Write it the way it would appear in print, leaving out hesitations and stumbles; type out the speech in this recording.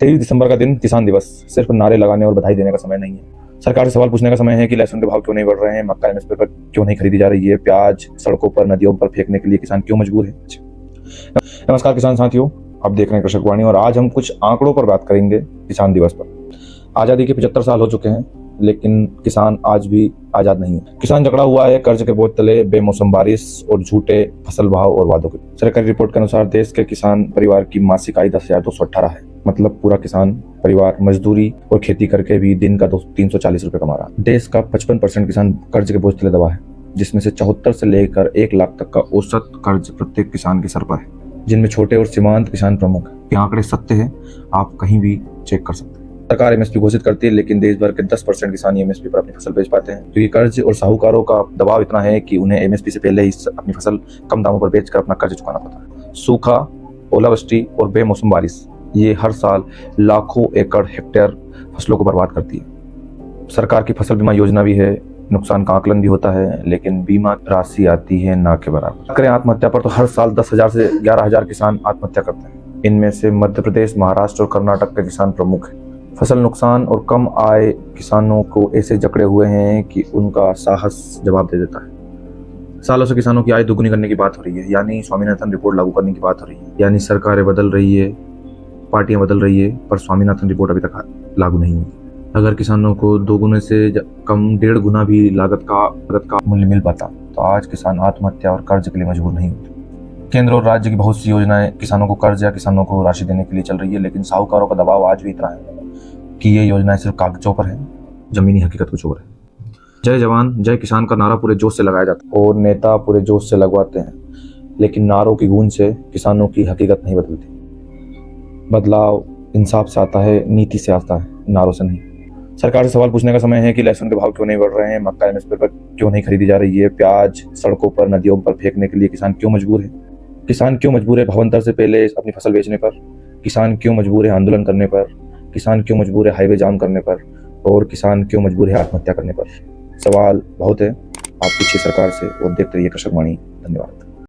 23 दिसंबर का दिन किसान दिवस सिर्फ नारे लगाने और बधाई देने का समय नहीं है। सरकार से सवाल पूछने का समय है कि लहसुन के भाव क्यों नहीं बढ़ रहे हैं, मक्का एमएसपी पर क्यों नहीं खरीदी जा रही है, प्याज सड़कों पर नदियों पर फेंकने के लिए किसान क्यों मजबूर है। नमस्कार किसान साथियों, आप देख रहे हैं कृषक वाणी और आज हम कुछ आंकड़ों पर बात करेंगे। किसान दिवस पर आजादी के 75 साल हो चुके हैं, लेकिन किसान आज भी आजाद नहीं है। किसान जकड़ा हुआ है कर्ज के बोझ तले, बेमौसम बारिश और झूठे फसल भाव और वादों के। सरकारी रिपोर्ट के अनुसार देश के किसान परिवार की मासिक आय 10,218 है। मतलब पूरा किसान परिवार मजदूरी और खेती करके भी दिन का 340 रुपए कमा रहा है। देश का 55% किसान कर्ज के बोझ तले दबा है, जिसमें से 74 से लेकर 1 लाख तक का औसत कर्ज प्रत्येक किसान के सर पर है, जिनमें छोटे और सीमांत किसान प्रमुख है। ये आंकड़े सत्य है, आप कहीं भी चेक कर सकते हैं। सरकार एमएसपी घोषित करती है, लेकिन देश भर के 10% किसान एमएसपी पर अपनी फसल बेच पाते हैं, क्योंकि कर्ज और साहूकारों का दबाव इतना है कि उन्हें एमएसपी से पहले ही अपनी फसल कम दामों पर बेचकर अपना कर्ज चुकाना पड़ता है। सूखा, ओलावृष्टि और बेमौसम बारिश ये हर साल लाखों एकड़ हेक्टेयर फसलों को बर्बाद करती है। सरकार की फसल बीमा योजना भी है, नुकसान का आकलन भी होता है, लेकिन बीमा राशि आती है ना के बराबर। करें आत्महत्या पर तो हर साल 10,000 से 11,000 किसान आत्महत्या करते हैं। इनमें से मध्य प्रदेश, महाराष्ट्र और कर्नाटक के किसान प्रमुख हैं। फसल नुकसान और कम आय किसानों को ऐसे जकड़े हुए हैं कि उनका साहस जवाब दे देता है। सालों से किसानों की आय दोगुनी करने की बात हो रही है, यानी स्वामीनाथन रिपोर्ट लागू करने की बात हो रही है, यानी सरकारें बदल रही है, पार्टियां बदल रही है, पर स्वामीनाथन रिपोर्ट अभी तक लागू नहीं हुई। अगर किसानों को 2 गुने से कम 1.5 गुना भी लागत का मूल्य मिल पाता तो आज किसान आत्महत्या और कर्ज के लिए मजबूर नहीं होते। केंद्र और राज्य की बहुत सी योजनाएं किसानों को कर्ज या किसानों को राशि देने के लिए चल रही है, लेकिन साहूकारों का दबाव आज भी इतना है कि ये योजनाएं सिर्फ कागजों पर है, जमीनी हकीकत कुछ और है। जय जवान जय किसान का नारा पूरे जोश से लगाया जाता है और नेता पूरे जोश से लगवाते हैं, लेकिन नारों की गूंज से किसानों की हकीकत नहीं बदलती। बदलाव इंसाफ से आता है, नीति से आता है, नारों से नहीं। सरकार से सवाल पूछने का समय है कि लहसुन के भाव क्यों नहीं बढ़ रहे हैं, मक्का एमएसपी पर क्यों नहीं खरीदी जा रही है, प्याज सड़कों पर नदियों पर फेंकने के लिए किसान क्यों मजबूर है। किसान क्यों मजबूर है भावांतर से पहले अपनी फसल बेचने पर, किसान क्यों मजबूर है आंदोलन करने पर, किसान क्यों मजबूर है हाईवे जाम करने पर, और किसान क्यों मजबूर है आत्महत्या करने पर। सवाल बहुत है, आप पूछिए सरकार से और देखते रहिए कृषक वाणी। धन्यवाद।